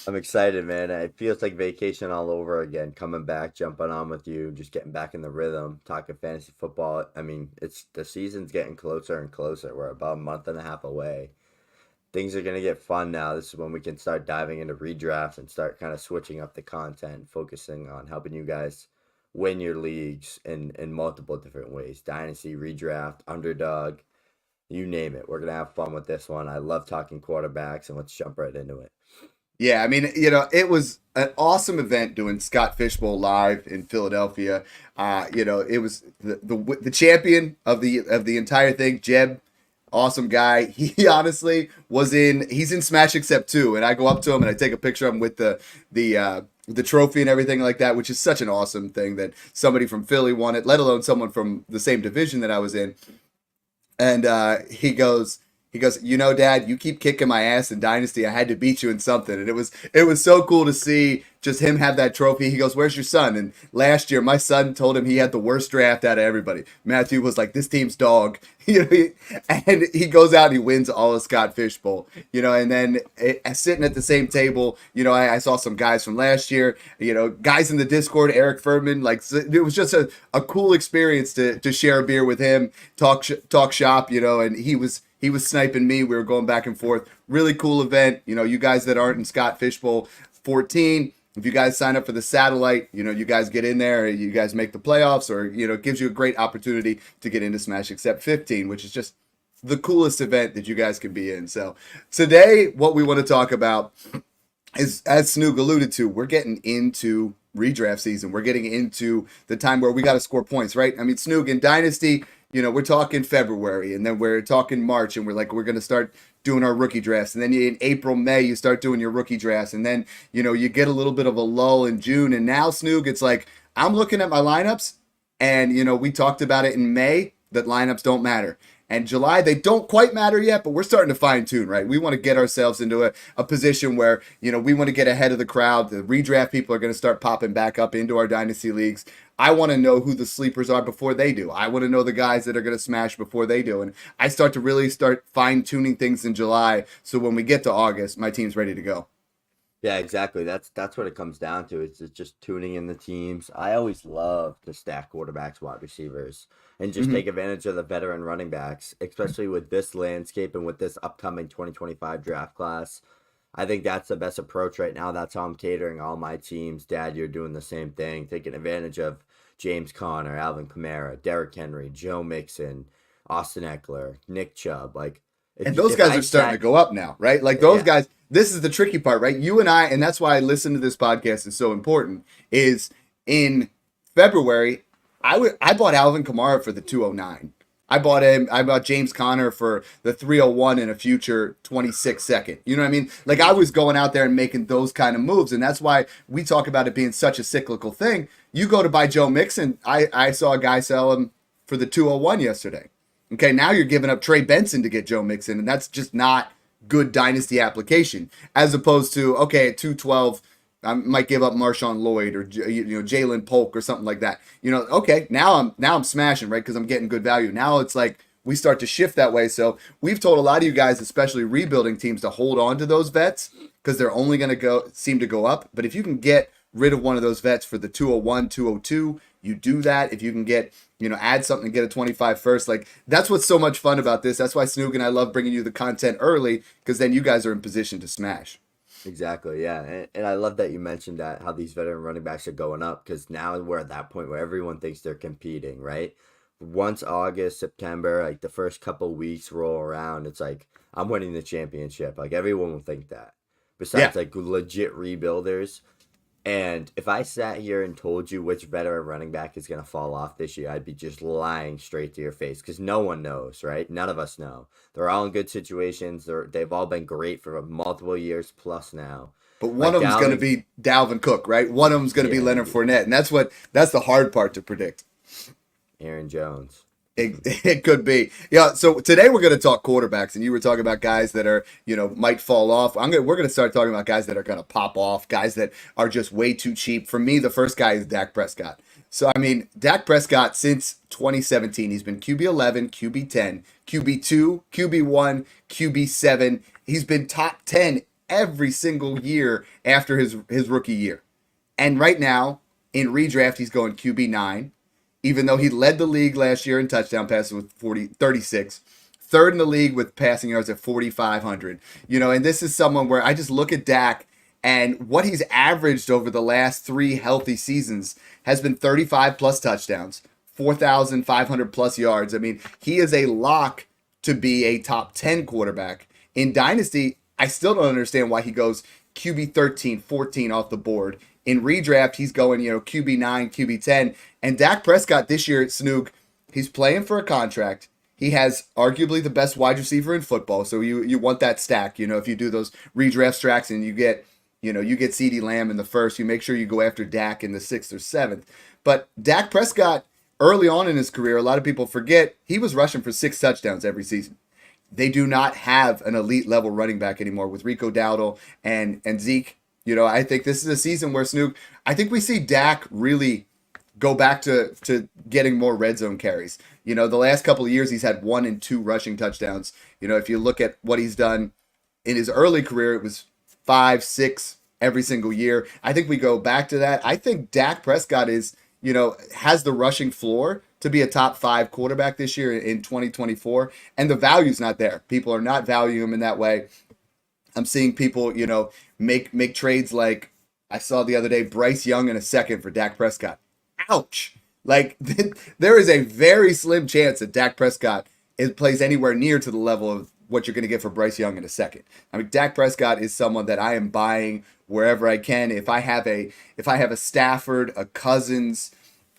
I'm excited, man. It feels like vacation all over again. Coming back, jumping on with you, just getting back in the rhythm, talking fantasy football. I mean, it's the season's getting closer and closer. We're about a month and a half away. Things are gonna get fun now. This is when we can start diving into redrafts and start kind of switching up the content, focusing on helping you guys win your leagues in multiple different ways. Dynasty, redraft, underdog, you name it. We're gonna have fun with this one. I love talking quarterbacks, and let's jump right into it. Yeah, I mean, it was an awesome event doing Scott Fishbowl live in Philadelphia. It was the champion of the entire thing, Jeb. Awesome guy. He honestly he's in Smash Except 2, and I go up to him and I take a picture of him with the trophy and everything like that, which is such an awesome thing that somebody from Philly won it, let alone someone from the same division that I was in. And he goes, Dad, you keep kicking my ass in Dynasty. I had to beat you in something, and it was so cool to see just him have that trophy. He goes, "Where's your son?" And last year, my son told him he had the worst draft out of everybody. Matthew was like, "This team's dog," and he goes out and he wins all of Scott Fishbowl. And then sitting at the same table, I saw some guys from last year. Guys in the Discord, Eric Furman. Like it was just a cool experience to share a beer with him, talk shop. And he was sniping me. We were going back and forth. Really cool event. You guys that aren't in Scott Fishbowl 14, if you guys sign up for the satellite, you guys get in there, you guys make the playoffs, or, it gives you a great opportunity to get into Smash Except 15, which is just the coolest event that you guys can be in. So today, what we want to talk about is, as Snoog alluded to, we're getting into redraft season. We're getting into the time where we got to score points, right? I mean, Snoog, in Dynasty, we're talking February, and then we're talking March, and we're going to start doing our rookie drafts. And then in April, May, you start doing your rookie drafts. And then, you get a little bit of a lull in June. And now, Snoog, it's like, I'm looking at my lineups, and, we talked about it in May that lineups don't matter. And July, they don't quite matter yet, but we're starting to fine tune, right? We want to get ourselves into a position where, we want to get ahead of the crowd. The redraft people are going to start popping back up into our dynasty leagues. I want to know who the sleepers are before they do. I want to know the guys that are going to smash before they do. And I start to really start fine tuning things in July. So when we get to August, my team's ready to go. Yeah, exactly. That's what it comes down to. It's just tuning in the teams. I always love to stack quarterbacks, wide receivers, and just Mm-hmm. take advantage of the veteran running backs, especially with this landscape and with this upcoming 2025 draft class. I think that's the best approach right now. That's how I'm catering all my teams. Dad, you're doing the same thing, taking advantage of James Conner, Alvin Kamara, Derrick Henry, Joe Mixon, Austin Eckler, Nick Chubb. Like And those if guys I are starting to sat, go up now, right? Like those yeah, guys, this is the tricky part, right? You and I, and that's why I listen to this podcast is so important, is in February, I bought Alvin Kamara for the 209. I bought James Conner for the 301 in a future 26 second. You know what I mean? Like I was going out there and making those kind of moves. And that's why we talk about it being such a cyclical thing. You go to buy Joe Mixon. I saw a guy sell him for the 201 yesterday. Okay, now you're giving up Trey Benson to get Joe Mixon, and that's just not good dynasty application. As opposed to, okay, at 212, I might give up Marshawn Lloyd or Jalen Polk or something like that. Okay, now I'm smashing, right? Because I'm getting good value. Now it's like we start to shift that way. So we've told a lot of you guys, especially rebuilding teams, to hold on to those vets because they're only going to seem to go up. But if you can get rid of one of those vets for the 201, 202, you do that. If you can get, add something and get a 25 first, like that's what's so much fun about this. That's why Snoog and I love bringing you the content early because then you guys are in position to smash. exactly. Yeah, and I love that you mentioned that how these veteran running backs are going up because now we're at that point where everyone thinks they're competing, right? Once August, September, like the first couple weeks roll around, it's like I'm winning the championship. Like everyone will think that. Yeah. Besides like legit rebuilders, and if I sat here and told you which veteran running back is going to fall off this year, I'd be just lying straight to your face because no one knows, right? None of us know. They're all in good situations. They've all been great for multiple years plus now. But one Like of them's going to Dalvin, be Dalvin Cook, right? One of them's going to be yeah, Leonard Fournette, and that's the hard part to predict. Aaron Jones. It could be. Yeah, so today we're going to talk quarterbacks, and you were talking about guys that are, might fall off. We're going to start talking about guys that are going to pop off, guys that are just way too cheap. For me, the first guy is Dak Prescott. So, I mean, Dak Prescott since 2017, he's been QB 11, QB 10, QB 2, QB 1, QB 7. He's been top 10 every single year after his rookie year. And right now, in redraft, he's going QB9, even though he led the league last year in touchdown passes with 36, third in the league with passing yards at 4,500. And this is someone where I just look at Dak, and what he's averaged over the last 3 healthy seasons has been 35 plus touchdowns, 4,500 plus yards. I mean, he is a lock to be a top 10 quarterback. In Dynasty, I still don't understand why he goes QB 13, 14 off the board. In redraft, he's going, QB 9, QB 10. And Dak Prescott this year at Snoog, he's playing for a contract. He has arguably the best wide receiver in football. So you want that stack. If you do those redraft stacks and you get CeeDee Lamb in the first, you make sure you go after Dak in the 6th or 7th. But Dak Prescott, early on in his career, a lot of people forget, he was rushing for 6 touchdowns every season. They do not have an elite level running back anymore with Rico Dowdle and Zeke. I think this is a season where Snoog, I think we see Dak really go back to getting more red zone carries. The last couple of years, he's had 1 and 2 rushing touchdowns. If you look at what he's done in his early career, it was 5, 6 every single year. I think we go back to that. I think Dak Prescott is, has the rushing floor to be a top 5 quarterback this year in 2024. And the value's not there. People are not valuing him in that way. I'm seeing people, make trades like I saw the other day, Bryce Young in a second for Dak Prescott. Ouch. Like, there is a very slim chance that Dak Prescott plays anywhere near to the level of what you're going to get for Bryce Young in a second. I mean, Dak Prescott is someone that I am buying wherever I can. If I have a Stafford, a Cousins,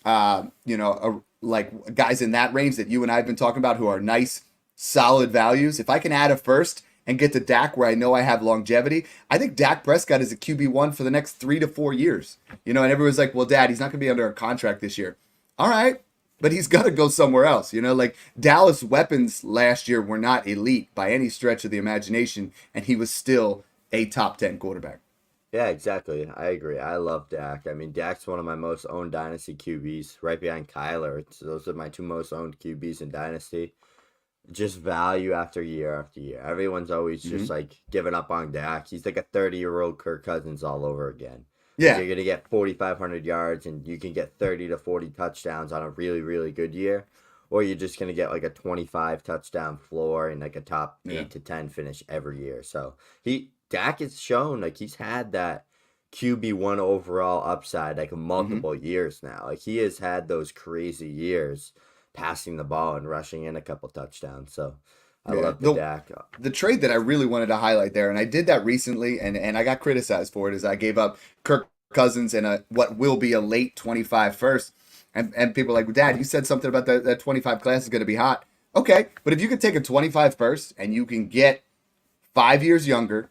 like guys in that range that you and I have been talking about who are nice, solid values, if I can add a first and get to Dak where I know I have longevity, I think Dak Prescott is a QB1 for the next 3 to 4 years. And everyone's like, well, Dad, he's not going to be under a contract this year. All right, but he's got to go somewhere else. Like Dallas weapons last year were not elite by any stretch of the imagination, and he was still a top 10 quarterback. Yeah, exactly. I agree. I love Dak. I mean, Dak's one of my most owned Dynasty QBs, right behind Kyler. Those are my 2 most owned QBs in Dynasty. Just value after year. Everyone's always just like giving up on Dak. He's like a 30-year-old Kirk Cousins all over again. Yeah. You're going to get 4,500 yards and you can get 30 to 40 touchdowns on a really, really good year. Or you're just going to get like a 25 touchdown floor and like a top 8 to 10 finish every year. So Dak has shown like he's had that QB1 overall upside like multiple years now. Like he has had those crazy years passing the ball and rushing in a couple touchdowns. So I love the Dak. The trade that I really wanted to highlight there, and I did that recently, and I got criticized for it, is I gave up Kirk Cousins and what will be a late 25 first. And people are like, Dad, you said something about that 25 class is going to be hot. Okay, but if you could take a 25 first and you can get 5 years younger,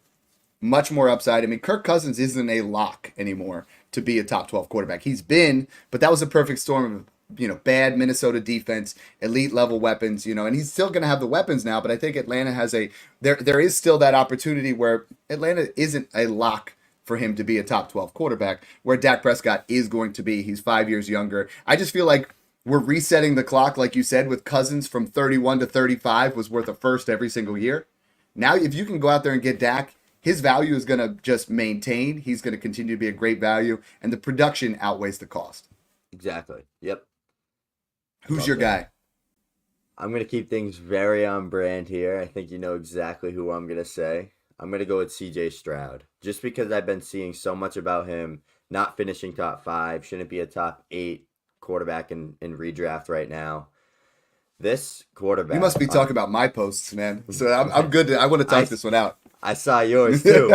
much more upside. I mean, Kirk Cousins isn't a lock anymore to be a top 12 quarterback. He's been, but that was a perfect storm of bad Minnesota defense, elite level weapons, and he's still going to have the weapons now, but I think Atlanta has there is still that opportunity where Atlanta isn't a lock for him to be a top 12 quarterback, where Dak Prescott is going to be. He's 5 years younger. I just feel like we're resetting the clock, like you said, with Cousins from 31 to 35 was worth a first every single year. Now, if you can go out there and get Dak, his value is going to just maintain. He's going to continue to be a great value, and the production outweighs the cost. Exactly. Yep. Who's your guy? I'm going to keep things very on brand here. I think you know exactly who I'm going to say. I'm going to go with CJ Stroud. Just because I've been seeing so much about him not finishing top 5, shouldn't be a top 8 quarterback in redraft right now. This quarterback... You must be talking about my posts, man. So I'm good. I want to talk this one out. I saw yours too.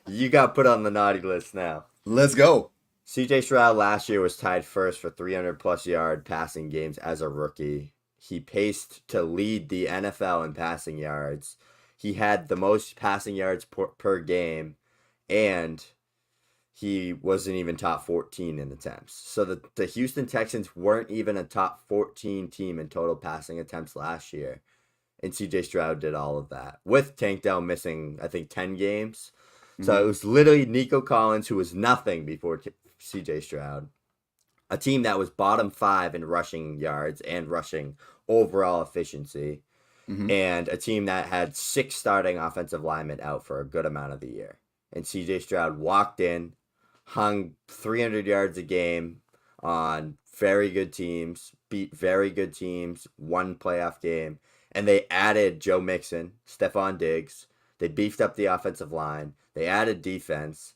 You got put on the naughty list now. Let's go. CJ Stroud last year was tied first for 300-plus yard passing games as a rookie. He paced to lead the NFL in passing yards. He had the most passing yards per game, and he wasn't even top 14 in attempts. So the Houston Texans weren't even a top 14 team in total passing attempts last year, and CJ Stroud did all of that, with Tank Dell missing, I think, 10 games. So it was literally Nico Collins, who was nothing before CJ Stroud. A team that was bottom 5 in rushing yards and rushing overall efficiency. and a team that had 6 starting offensive linemen out for a good amount of the year. And CJ Stroud walked in, hung 300 yards a game on very good teams, beat very good teams, won playoff game, and they added Joe Mixon, Stephon Diggs. They beefed up the offensive line. They added defense.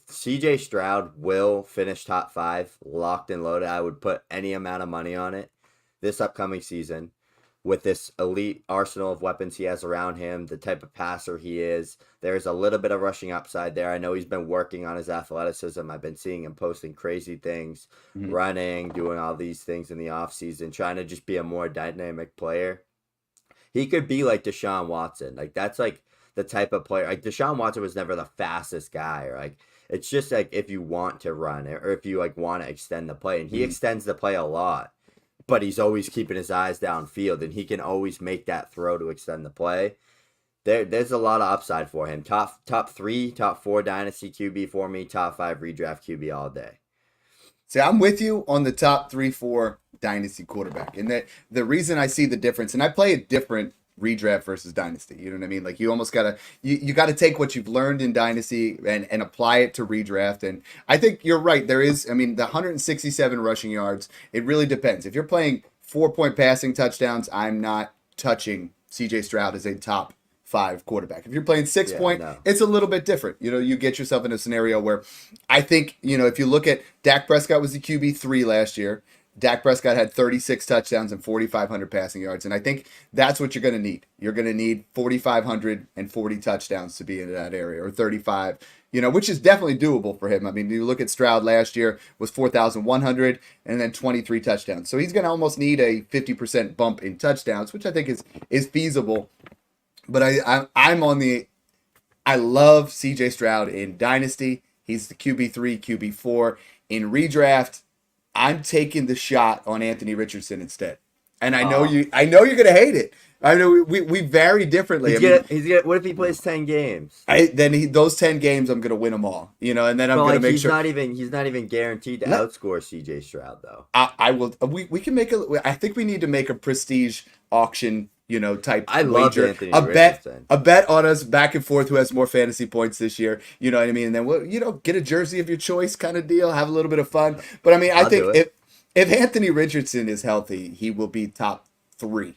CJ Stroud will finish top 5, locked and loaded. I would put any amount of money on it this upcoming season. With this elite arsenal of weapons he has around him, the type of passer he is, there's a little bit of rushing upside there. I know he's been working on his athleticism. I've been seeing him posting crazy things, running, doing all these things in the offseason, trying to just be a more dynamic player. He could be like Deshaun Watson. Like, that's like the type of player. Like, Deshaun Watson was never the fastest guy. Or like, it's just like if you want to run or if you like want to extend the play. And he extends the play a lot. But he's always keeping his eyes downfield, and he can always make that throw to extend the play. There's a lot of upside for him. Top 3, top 4 dynasty QB for me. Top 5 redraft QB all day. See, I'm with you on the top 3, 4 dynasty quarterback, and that the reason I see the difference, and I play a different redraft versus dynasty. You know what I mean? Like, you almost gotta you gotta take what you've learned in dynasty and apply it to redraft. And I think you're right. There is, I mean, the 167 rushing yards, it really depends. If you're playing 4-point passing touchdowns, I'm not touching CJ Stroud as a top 5 quarterback. If you're playing 6-point, no. It's a little bit different. You know, you get yourself in a scenario where I think, you know, if you look at Dak Prescott was the QB3 last year. Dak Prescott had 36 touchdowns and 4,500 passing yards. And I think that's what you're going to need. You're going to need 4,540 touchdowns to be in that area, or 35, you know, which is definitely doable for him. I mean, you look at Stroud last year was 4,100 and then 23 touchdowns. So he's going to almost need a 50% bump in touchdowns, which I think is feasible. But I love CJ Stroud in Dynasty. He's the QB3, QB4. In redraft, I'm taking the shot on Anthony Richardson instead. And I know you're gonna hate it. I know we vary differently. He's gonna. What if he plays 10 games? Those 10 games, I'm gonna win them all. You know, and then I'm gonna make sure he's not even guaranteed to outscore CJ Stroud though. I will. We can make I think we need to make a prestige auction, you know, type I love wager. Anthony Richardson. Richardson. A bet on us back and forth who has more fantasy points this year. You know what I mean? And then we'll, you know, get a jersey of your choice kind of deal, have a little bit of fun. But I mean, I think if Anthony Richardson is healthy, he will be top 3.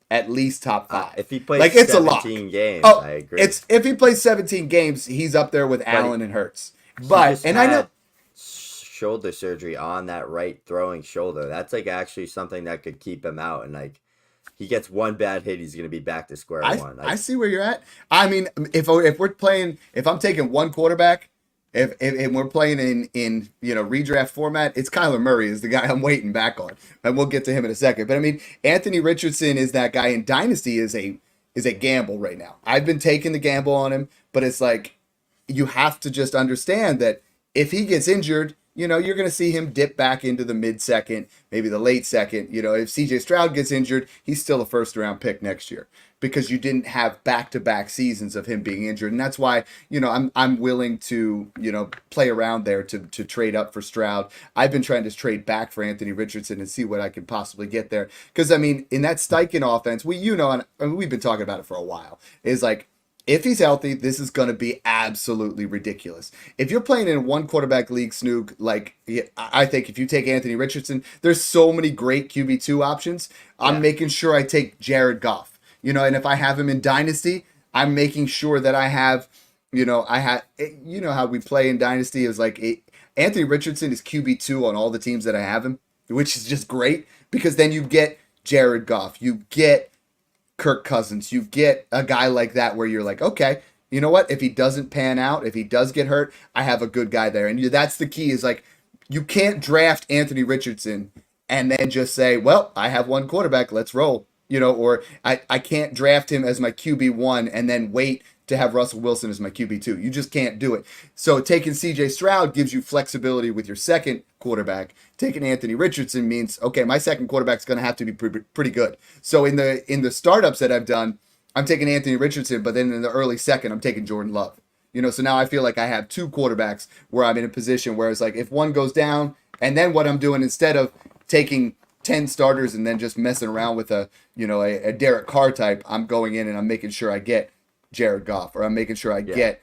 At least top 5. If he plays like, it's 17 games, I agree. If he plays 17 games, he's up there with Allen and Hurts. But I know shoulder surgery on that right throwing shoulder. That's like actually something that could keep him out, and like he gets one bad hit, he's gonna be back to square one. I see where you're at. I mean, if I'm taking one quarterback, if we're playing in you know, redraft format, it's Kyler Murray is the guy I'm waiting back on, and we'll get to him in a second. But I mean, Anthony Richardson is that guy in Dynasty is a gamble right now. I've been taking the gamble on him, but it's like you have to just understand that if he gets injured, you know, you're going to see him dip back into the mid-second, maybe the late second. You know, if CJ Stroud gets injured, he's still a first-round pick next year because you didn't have back-to-back seasons of him being injured. And that's why, you know, I'm willing to, you know, play around there to trade up for Stroud. I've been trying to trade back for Anthony Richardson and see what I can possibly get there. Because, I mean, in that Steichen offense, and we've been talking about it for a while, is like, if he's healthy, this is going to be absolutely ridiculous. If you're playing in a one quarterback league, Snook, like I think if you take Anthony Richardson, there's so many great QB2 options. I'm making sure I take Jared Goff. You know, and if I have him in Dynasty, I'm making sure that I have, you know, you know how we play in Dynasty is like Anthony Richardson is QB2 on all the teams that I have him, which is just great because then you get Jared Goff, you get Kirk Cousins, you get a guy like that where you're like, okay, you know what? If he doesn't pan out, if he does get hurt, I have a good guy there. And that's the key is like, you can't draft Anthony Richardson and then just say, well, I have one quarterback, let's roll. You know, or I can't draft him as my QB1 and then wait to have Russell Wilson as my QB2. You just can't do it. So taking CJ Stroud gives you flexibility with your second quarterback. Taking Anthony Richardson means, okay, my second quarterback's going to have to be pretty good. So in the startups that I've done, I'm taking Anthony Richardson, but then in the early second, I'm taking Jordan Love. You know, so now I feel like I have 2 quarterbacks where I'm in a position where it's like if one goes down, and then what I'm doing instead of taking 10 starters and then just messing around with a Derek Carr type. I'm going in and I'm making sure I get Jared Goff, or I'm making sure I get,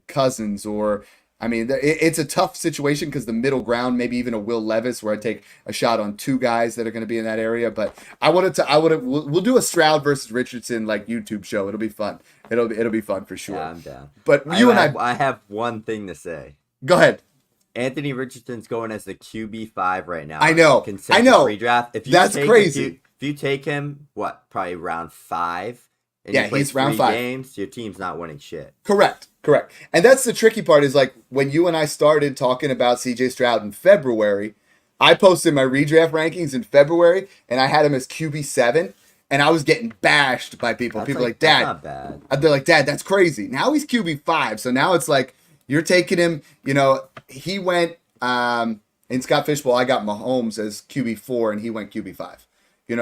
Cousins, or I mean, it's a tough situation because the middle ground, maybe even a Will Levis, where I take a shot on two guys that are going to be in that area. But we'll do a Stroud versus Richardson like YouTube show. It'll be fun. It'll be fun for sure. Yeah, I'm down. But I have one thing to say. Go ahead. Anthony Richardson's going as the QB5 right now. I know. Redraft. That's crazy. If you take him, probably round 5. And yeah, he's round 5 games. Your team's not winning shit. Correct. And that's the tricky part, is like when you and I started talking about CJ Stroud in February, I posted my redraft rankings in February and I had him as QB7, and I was getting bashed by people. People like, Dad, that's not bad. They're like, Dad, that's crazy. Now he's QB5. So now it's like you're taking him, he went in Scott Fishbowl, I got Mahomes as QB4 and he went QB5.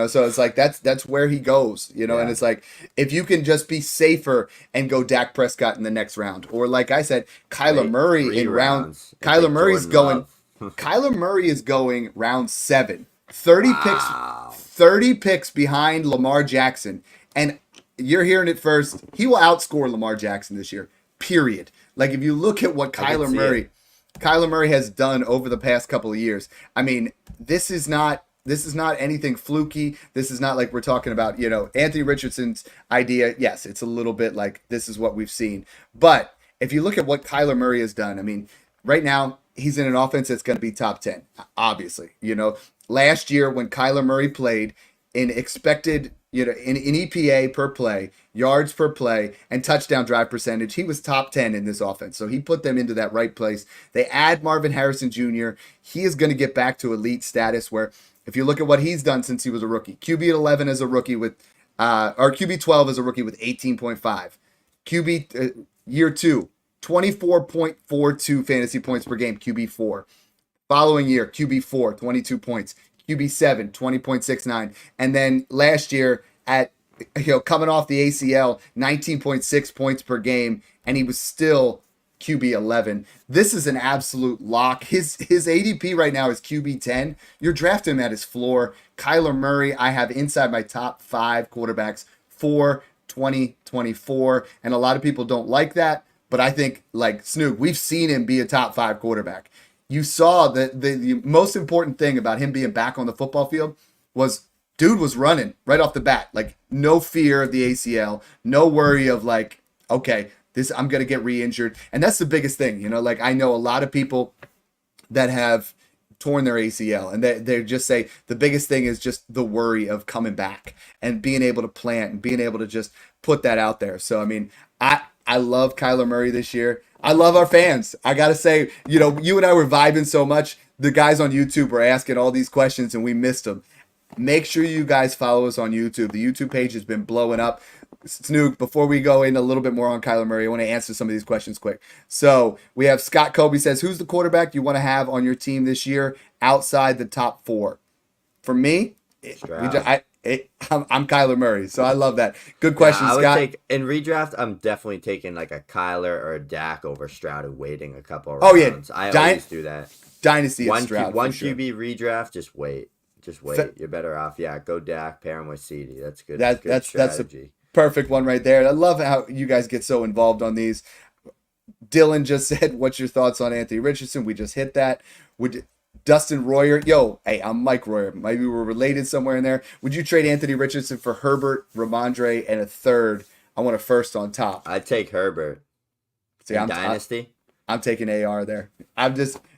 So it's like that's where he goes, and it's like if you can just be safer and go Dak Prescott in the next round, or like I said, Kyler Murray in rounds. Kyler Murray's going. Kyler Murray is going round 7. 30 picks behind Lamar Jackson, and you're hearing it first. He will outscore Lamar Jackson this year. Period. Like if you look at what Kyler Murray has done over the past couple of years, I mean, this is not anything fluky. This is not like we're talking about, Anthony Richardson's idea. Yes, it's a little bit like this is what we've seen. But if you look at what Kyler Murray has done, I mean, right now he's in an offense that's going to be top 10, obviously. Last year when Kyler Murray played in expected, in EPA per play, yards per play, and touchdown drive percentage, he was top 10 in this offense. So he put them into that right place. They add Marvin Harrison Jr. He is going to get back to elite status where, if you look at what he's done since he was a rookie, QB 11 as a rookie with, or QB 12 as a rookie with 18.5. QB year 2, 24.42 fantasy points per game, QB 4. Following year, QB 4, 22 points. QB 7, 20.69. And then last year at, coming off the ACL, 19.6 points per game, and he was still QB 11. This is an absolute lock. His ADP right now is QB 10. You're drafting him at his floor. Kyler Murray, I have inside my top 5 quarterbacks for 2024. And a lot of people don't like that. But I think, like Snoog, we've seen him be a top 5 quarterback. You saw that the most important thing about him being back on the football field was dude was running right off the bat. Like, no fear of the ACL. No worry of like, okay, I'm going to get re-injured. And that's the biggest thing, like I know a lot of people that have torn their ACL and they just say the biggest thing is just the worry of coming back and being able to plant and being able to just put that out there. So, I mean, I love Kyler Murray this year. I love our fans. I got to say, you and I were vibing so much. The guys on YouTube were asking all these questions and we missed them. Make sure you guys follow us on YouTube. The YouTube page has been blowing up. Snoog, before we go in a little bit more on Kyler Murray, I want to answer some of these questions quick. So we have Scott Kobe says, who's the quarterback you want to have on your team this year outside the top 4? For me, I'm Kyler Murray, so I love that. Good question, Scott. In redraft, I'm definitely taking like a Kyler or a Dak over Stroud and waiting a couple of rounds. I always do that. Dynasty one Stroud. One QB redraft, just wait. You're better off. Yeah, go Dak, pair him with CD. That's good. That's strategy. Perfect one right there. I love how you guys get so involved on these. Dylan just said, what's your thoughts on Anthony Richardson? We just hit that. Dustin Royer, hey, I'm Mike Royer. Maybe we're related somewhere in there. Would you trade Anthony Richardson for Herbert, Ramondre, and a third? I want a first on top. I'd take Herbert. See, I'm Dynasty. I'm taking AR there.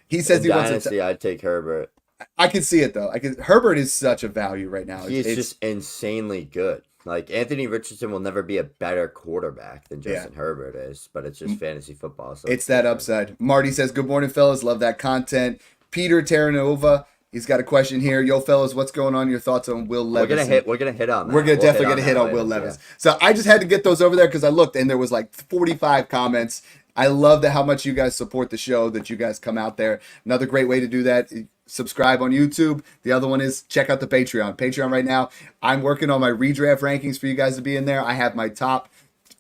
He says he wants Dynasty. I'd take Herbert. I can see it though. Herbert is such a value right now. He's just insanely good. Like, Anthony Richardson will never be a better quarterback than Justin Herbert is, but it's just fantasy football. So it's that upside. Marty says, good morning, fellas. Love that content. Peter Terranova, he's got a question here. Yo, fellas, what's going on? Your thoughts on Will Levis? We're gonna hit on that. We're definitely gonna hit on Will Levis. Yeah. So I just had to get those over there because I looked and there was like 45 comments. I love how much you guys support the show, that you guys come out there. Another great way to do that, subscribe on YouTube. The other one is check out the Patreon. Patreon right now, I'm working on my redraft rankings for you guys to be in there. I have my top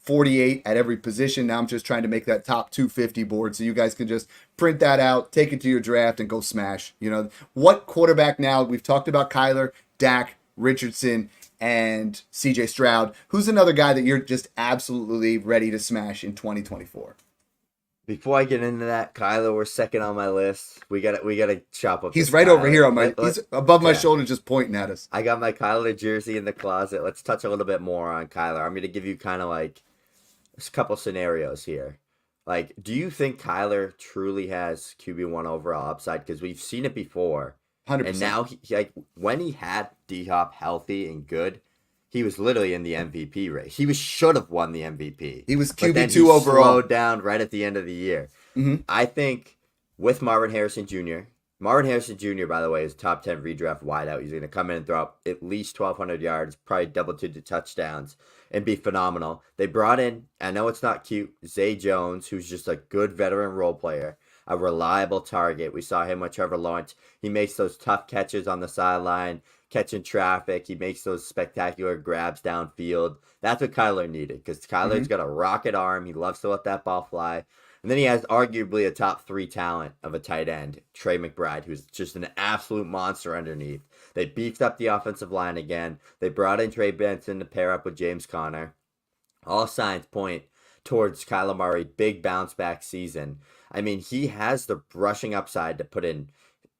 48 at every position. Now I'm just trying to make that top 250 board so you guys can just print that out, take it to your draft, and go smash. You know, what quarterback now? We've talked about Kyler, Dak, Richardson, and CJ Stroud. Who's another guy that you're just absolutely ready to smash in 2024? Before I get into that, Kyler, we're second on my list. We gotta chop up. He's this right over Kyler. here on my. He's above my yeah. shoulder, just pointing at us. I got my Kyler jersey in the closet. Let's touch a little bit more on Kyler. I'm gonna give you kind of like a couple scenarios here. Like, do you think Kyler truly has QB1 overall upside? Because we've seen it before. 100%. And now, like, when he had D-Hop healthy and good, he was literally in the MVP race. He should have won the MVP. He was But then QB2 he overall. slowed down right at the end of the year. Mm-hmm. I think with Marvin Harrison Jr., Marvin Harrison Jr., by the way, is top 10 redraft wideout. He's going to come in and throw up at least 1,200 yards, probably double-digit touchdowns, and be phenomenal. They brought in, I know it's not cute, Zay Jones, who's just a good veteran role player, a reliable target. We saw him with Trevor Lawrence. He makes those tough catches on the sideline, catching traffic. He makes those spectacular grabs downfield. That's what Kyler needed because Kyler's got a rocket arm. He loves to let that ball fly. And then he has arguably a top 3 talent of a tight end, Trey McBride, who's just an absolute monster underneath. They beefed up the offensive line again. They brought in Trey Benson to pair up with James Conner. All signs point towards Kyler Murray, big bounce back season. I mean, he has the rushing upside to put in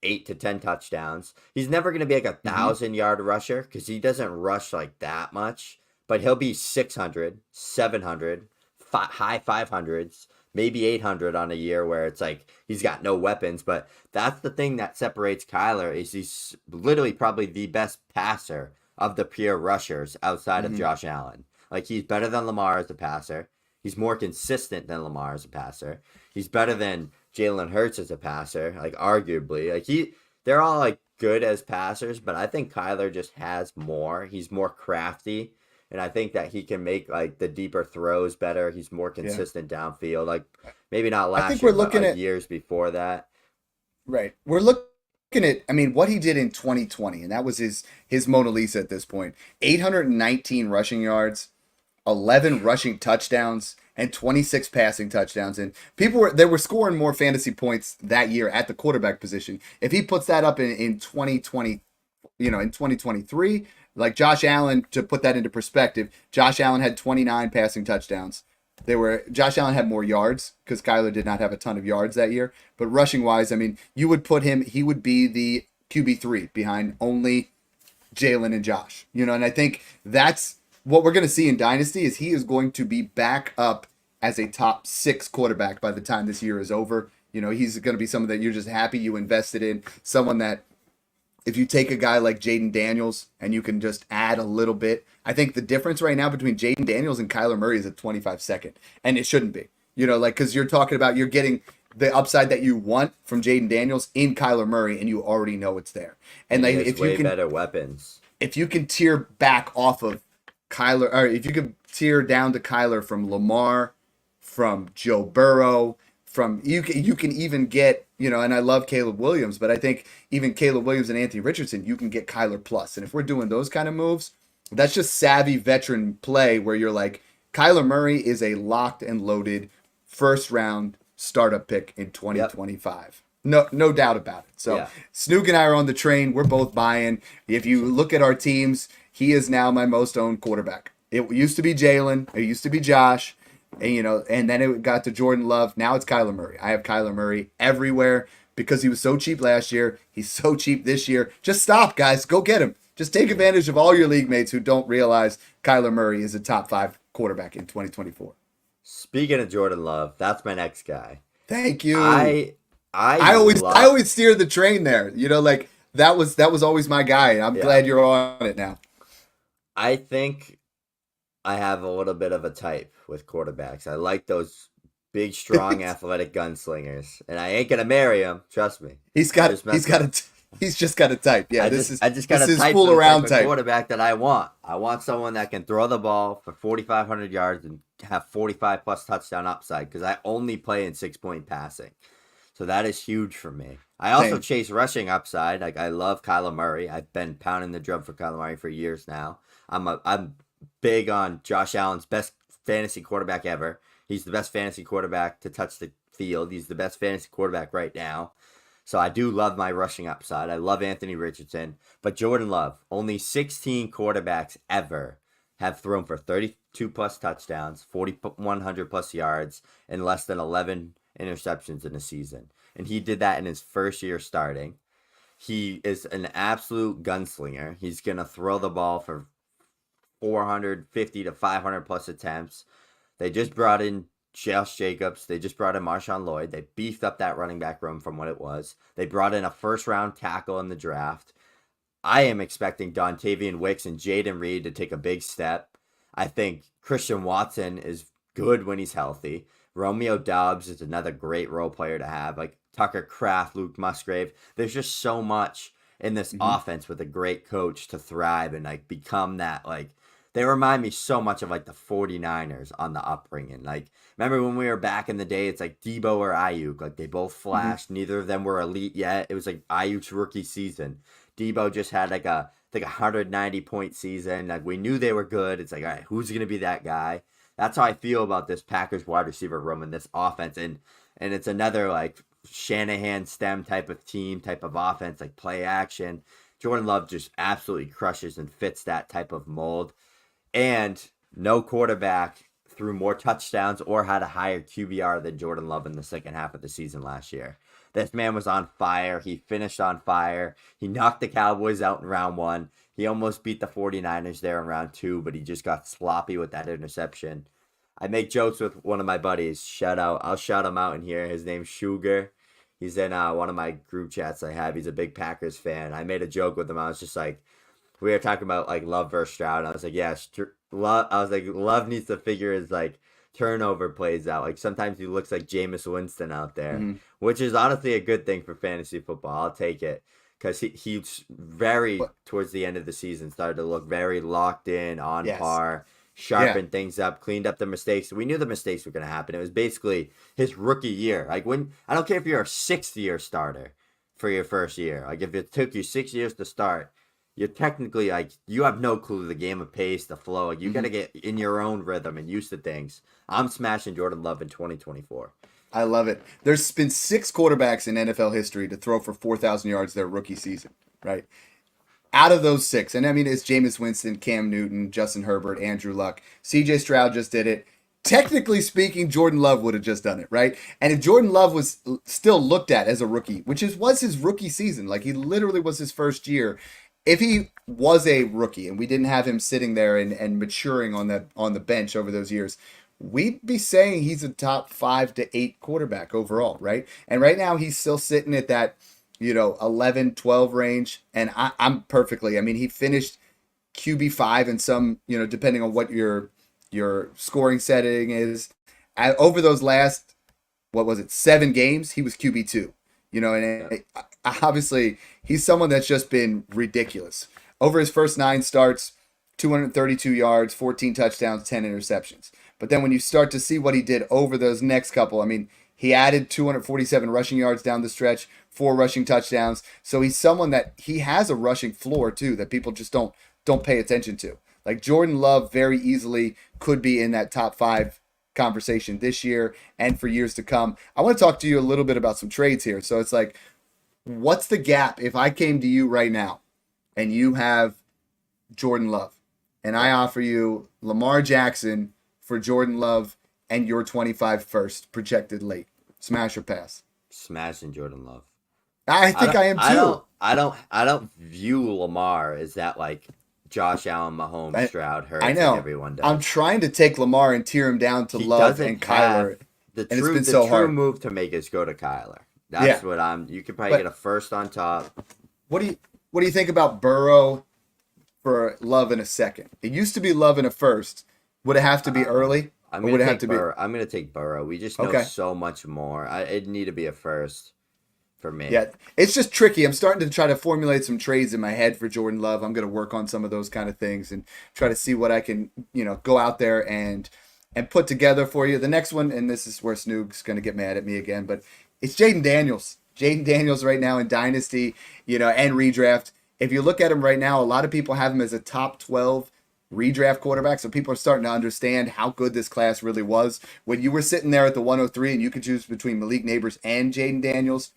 8 to 10 touchdowns. He's never going to be like 1,000-yard rusher because he doesn't rush like that much, but he'll be 600, 700, high 500s, maybe 800 on a year where it's like he's got no weapons. But that's the thing that separates Kyler is he's literally probably the best passer of the pure rushers outside of Josh Allen. Like, he's better than Lamar as a passer. He's more consistent than Lamar as a passer. He's better than Jalen Hurts as a passer, like arguably. Like, they're all like good as passers, but I think Kyler just has more. He's more crafty, and I think that he can make like the deeper throws better. He's more consistent downfield. Like, maybe not last year, but like years before that. Right. We're looking at, I mean, what he did in 2020, and that was his Mona Lisa at this point. 819 rushing yards, 11 rushing touchdowns, and 26 passing touchdowns. And they were scoring more fantasy points that year at the quarterback position. If he puts that up in 2020, in 2023, like Josh Allen, to put that into perspective, Josh Allen had 29 passing touchdowns. Josh Allen had more yards because Kyler did not have a ton of yards that year. But rushing wise, I mean, you would put him, he would be the QB3 behind only Jalen and Josh. And I think that's what we're going to see in Dynasty is he is going to be back up as a top 6 quarterback by the time this year is over. He's going to be someone that you're just happy you invested in, someone that if you take a guy like Jaden Daniels and you can just add a little bit, I think the difference right now between Jaden Daniels and Kyler Murray is a 25-second, and it shouldn't be. Because you're talking about you're getting the upside that you want from Jaden Daniels in Kyler Murray, and you already know it's there. And like, if you can better weapons, if you can tear back off of Kyler, or if you could tear down to Kyler from Lamar, from Joe Burrow, from you can even get, and I love Caleb Williams, but I think even Caleb Williams and Anthony Richardson, you can get Kyler plus. And if we're doing those kind of moves, that's just savvy veteran play where you're like, Kyler Murray is a locked and loaded first round startup pick in 2025. Yep. No doubt about it. So Snook and I are on the train. We're both buying. If you look at our teams, he is now my most owned quarterback. It used to be Jalen. It used to be Josh. And, and then it got to Jordan Love. Now it's Kyler Murray. I have Kyler Murray everywhere because he was so cheap last year. He's so cheap this year. Just stop, guys. Go get him. Just take advantage of all your league mates who don't realize Kyler Murray is a top 5 quarterback in 2024. Speaking of Jordan Love, that's my next guy. Thank you. I always steer the train there. Like that was always my guy. I'm glad you're on it now. I think I have a little bit of a type with quarterbacks. I like those big, strong, athletic gunslingers, and I ain't gonna marry him. Trust me. He's just got a type. Yeah, I just got a type fool around type quarterback that I want. I want someone that can throw the ball for 4,500 yards and have 45 plus touchdown upside because I only play in 6-point passing. So that is huge for me. I also chase rushing upside. Like, I love Kyler Murray. I've been pounding the drum for Kyler Murray for years now. I'm big on Josh Allen's best fantasy quarterback ever. He's the best fantasy quarterback to touch the field. He's the best fantasy quarterback right now. So I do love my rushing upside. I love Anthony Richardson. But Jordan Love, only 16 quarterbacks ever have thrown for 32 plus touchdowns, 4,100 plus yards, and less than 11 interceptions in a season. And he did that in his first year starting. He is an absolute gunslinger. He's going to throw the ball for 450 to 500 plus attempts. They just brought in Josh Jacobs. They just brought in Marshawn Lloyd. They beefed up that running back room from what it was. They brought in a first-round tackle in the draft. I am expecting Dontavian Wicks and Jaden Reed to take a big step. I think Christian Watson is good when he's healthy. Romeo Doubs is another great role player to have. Like Tucker Kraft, Luke Musgrave. There's just so much in this offense with a great coach to thrive and like become that. Like they remind me so much of like the 49ers on the upbringing. Like remember when we were back in the day, it's like Debo or Ayuk. Like they both flashed. Neither of them were elite yet. It was like Ayuk's rookie season. Debo just had like a 190-point season. Like we knew they were good. It's like, all right, who's gonna be that guy? That's how I feel about this Packers wide receiver room and this offense. And it's another like Shanahan stem type of team, type of offense, like play action. Jordan Love just absolutely crushes and fits that type of mold. And no quarterback threw more touchdowns or had a higher QBR than Jordan Love in the second half of the season last year. This man was on fire. He finished on fire. He knocked the Cowboys out in round 1. He almost beat the 49ers there in round 2, but he just got sloppy with that interception. I make jokes with one of my buddies. I'll shout him out in here. His name's Sugar. He's in one of my group chats I have. He's a big Packers fan. I made a joke with him. I was just like, we were talking about like Love versus Stroud. And I was like, yeah, Love needs to figure his like turnover plays out. Like sometimes he looks like Jameis Winston out there, which is honestly a good thing for fantasy football. I'll take it because he's very towards the end of the season started to look very locked in, on par, sharpened things up, cleaned up the mistakes. We knew the mistakes were going to happen. It was basically his rookie year. Like when I don't care if you're a 6th year starter for your first year. Like if it took you 6 years to start, you're technically like you have no clue the game of pace, the flow. Like, you got to get in your own rhythm and used to things. I'm smashing Jordan Love in 2024. I love it. There's been 6 quarterbacks in NFL history to throw for 4,000 yards their rookie season, right? Out of those 6, and I mean it's Jameis Winston, Cam Newton, Justin Herbert, Andrew Luck, C.J. Stroud just did it. Technically speaking, Jordan Love would have just done it, right? And if Jordan Love was still looked at as a rookie, which was his rookie season, like he literally was his first year. If he was a rookie and we didn't have him sitting there and maturing on the bench over those years, we'd be saying he's a top 5 to 8 quarterback overall, right? And right now he's still sitting at that, 11, 12 range. And I'm perfectly. I mean, he finished QB5 in some, depending on what your scoring setting is. Over those last, 7 games, he was QB2. And obviously he's someone that's just been ridiculous. Over his first 9 starts, 232 yards, 14 touchdowns, 10 interceptions. But then when you start to see what he did over those next couple, I mean, he added 247 rushing yards down the stretch, 4 rushing touchdowns. So he's someone that he has a rushing floor too that people just don't pay attention to. Like Jordan Love very easily could be in that top 5 conversation this year and for years to come. I want to talk to you a little bit about some trades here. So it's like, what's the gap if I came to you right now and you have Jordan Love and I offer you Lamar Jackson for Jordan Love and your 25 first projected late? Smash or pass? Smashing Jordan Love. I think I am too. I don't view Lamar as that like Josh Allen, Mahomes, Stroud, Hurts, I know. like everyone does. I'm trying to take Lamar and tear him down to Love and Kyler. The and true, it's been so true hard. move to make is go to Kyler. That's what you could probably get a first on top. What do you think about Burrow for Love in a second? It used to be Love in a first. Would it have to be early? I'm going to take Burrow. We just know so much more. It'd need to be a first for me. Yeah, it's just tricky. I'm starting to try to formulate some trades in my head for Jordan Love. I'm going to work on some of those kind of things and try to see what I can, go out there and put together for you. The next one, and this is where Snoog's going to get mad at me again, but it's Jaden Daniels. Jaden Daniels right now in Dynasty, and Redraft. If you look at him right now, a lot of people have him as a top 12 redraft quarterback. So people are starting to understand how good this class really was. When you were sitting there at the 103 and you could choose between Malik Neighbors and Jaden Daniels,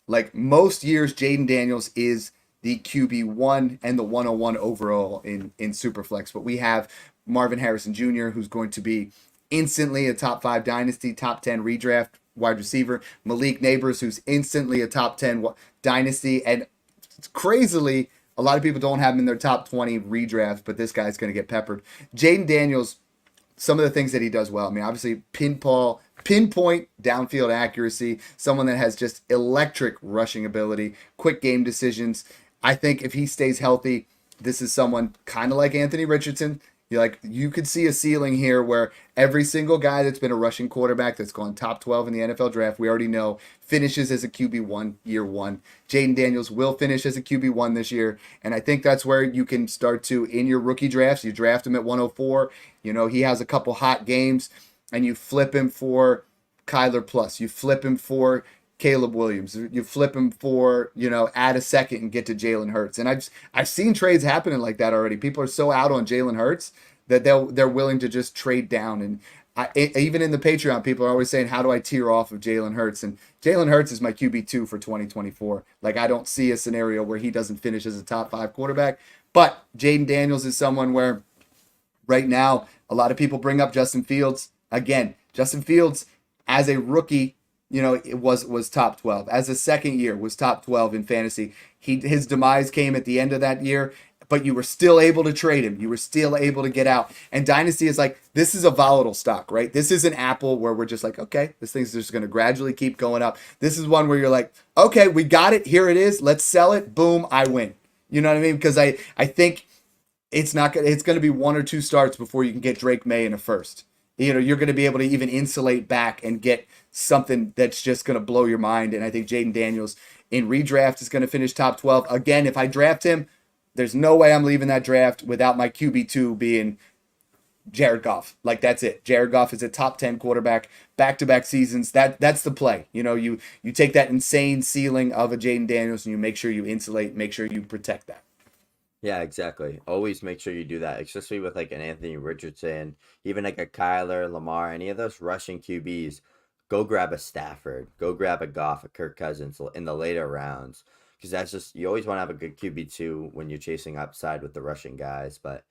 like most years, Jaden Daniels is the QB1 and the 101 overall in Superflex. But we have Marvin Harrison Jr., who's going to be instantly a top 5 dynasty, top 10 redraft wide receiver. Malik Neighbors, who's instantly a top 10 dynasty. And crazily, a lot of people don't have him in their top 20 redraft, but this guy's going to get peppered. Jaden Daniels, some of the things that he does well. I mean, obviously, pinpoint downfield accuracy, someone that has just electric rushing ability, quick game decisions. I think if he stays healthy, this is someone kind of like Anthony Richardson. You could see a ceiling here where every single guy that's been a rushing quarterback that's gone top 12 in the NFL draft, we already know, finishes as a QB1 year one. Jaden Daniels will finish as a QB1 this year. And I think that's where you can start to, in your rookie drafts, you draft him at 104. He has a couple hot games and you flip him for Kyler Plus. You flip him for Caleb Williams. You flip him for, add a second and get to Jalen Hurts. And I've seen trades happening like that already. People are so out on Jalen Hurts that they're willing to just trade down. And even in the Patreon, people are always saying, how do I tear off of Jalen Hurts? And Jalen Hurts is my QB2 for 2024. Like, I don't see a scenario where he doesn't finish as a top 5 quarterback. But Jaden Daniels is someone where right now a lot of people bring up Justin Fields. Again, Justin Fields as a rookie, it was top 12. As a second year, was top 12 in fantasy. His demise came at the end of that year, but you were still able to trade him. You were still able to get out. And Dynasty is like, this is a volatile stock, right? This is an Apple where we're just like, okay, this thing's just going to gradually keep going up. This is one where you're like, okay, we got it. Here it is. Let's sell it. Boom, I win. You know what I mean? Because I think it's going to be 1 or 2 starts before you can get Drake May in a first. You're going to be able to even insulate back and get something that's just going to blow your mind. And I think Jaden Daniels in redraft is going to finish top 12. Again, if I draft him, there's no way I'm leaving that draft without my QB2 being Jared Goff. Like, that's it. Jared Goff is a top 10 quarterback, back-to-back seasons. That's the play. You take that insane ceiling of a Jaden Daniels and you make sure you insulate, make sure you protect that. Yeah, exactly. Always make sure you do that, especially with like an Anthony Richardson, even like a Kyler, Lamar, any of those rushing QBs. Go grab a Stafford, go grab a Goff, a Kirk Cousins in the later rounds. Because that's just, you always want to have a good QB2 when you're chasing upside with the rushing guys. But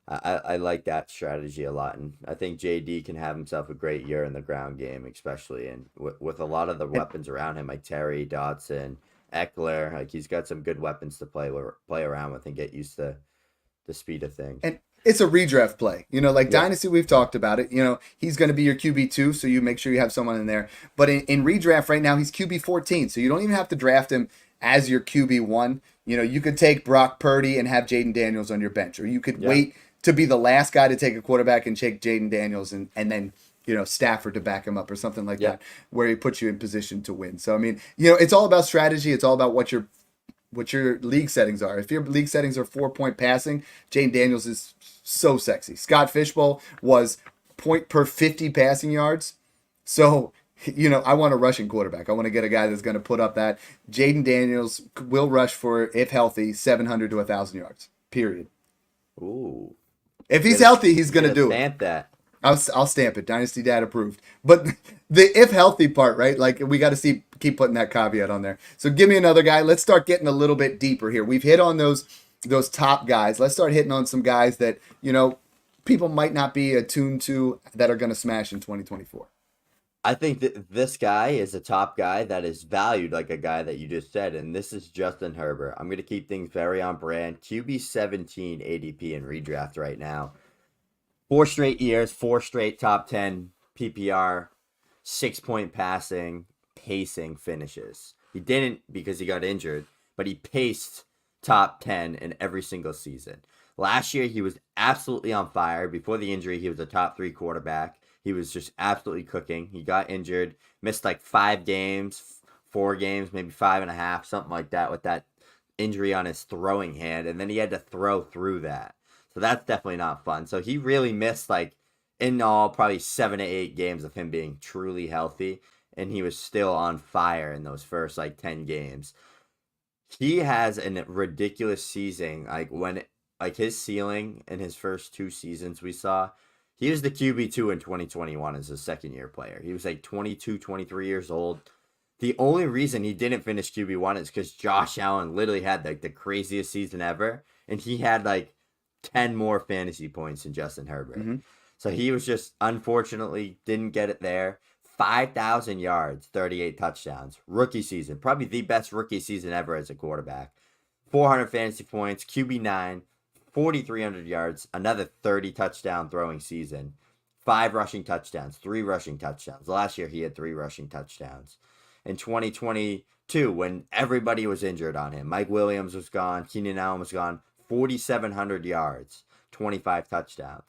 I like that strategy a lot. And I think JD can have himself a great year in the ground game, especially. And with a lot of the weapons around him, like Terry, Dotson, Eckler, like he's got some good weapons to play around with and get used to the speed of things. And it's a redraft play. Dynasty, we've talked about it. He's going to be your QB2, so you make sure you have someone in there. But in redraft right now, he's QB14, so you don't even have to draft him as your QB1. You could take Brock Purdy and have Jaden Daniels on your bench, or you could wait to be the last guy to take a quarterback and take Jaden Daniels and then Stafford to back him up or something like that, where he puts you in position to win. So, I mean, it's all about strategy. It's all about what your league settings are. If your league settings are 4-point passing, Jaden Daniels is so sexy. Scott Fishbowl was point per 50 passing yards. So, I want a rushing quarterback. I want to get a guy that's going to put up that. Jaden Daniels will rush for, if healthy, 700 to 1,000 yards, period. Ooh. If he's healthy, he's going to do it. Stamp that. I'll stamp it. Dynasty Dad approved. But the if healthy part, right? Like, we got to keep putting that caveat on there. So give me another guy. Let's start getting a little bit deeper here. We've hit on those top guys. Let's start hitting on some guys that, people might not be attuned to that are going to smash in 2024. I think that this guy is a top guy that is valued like a guy that you just said, and this is Justin Herbert. I'm going to keep things very on brand. QB 17 ADP in redraft right now. 4 straight years, 4 straight top 10 PPR, 6-point passing, pacing finishes. He didn't because he got injured, but he paced top 10 in every single season. Last year, he was absolutely on fire. Before the injury, he was a top 3 quarterback. He was just absolutely cooking. He got injured, missed like 5 games, 4 games, maybe 5.5, something like that with that injury on his throwing hand. And then he had to throw through that. So that's definitely not fun. So he really missed like in all probably 7 to 8 games of him being truly healthy. And he was still on fire in those first like 10 games. He has a ridiculous season. Like when like his ceiling in his first 2 seasons we saw, he was the QB2 in 2021 as a second-year player. He was like 22, 23 years old. The only reason he didn't finish QB1 is because Josh Allen literally had like the craziest season ever, and he had like 10 more fantasy points than Justin Herbert. Mm-hmm. So he was just unfortunately didn't get it there. 5,000 yards, 38 touchdowns. Rookie season, probably the best rookie season ever as a quarterback. 400 fantasy points, QB9, 4,300 yards, another 30 touchdown throwing season. 5 rushing touchdowns, 3 rushing touchdowns. Last year he had 3 rushing touchdowns. In 2022, when everybody was injured on him, Mike Williams was gone, Keenan Allen was gone, 4,700 yards, 25 touchdowns.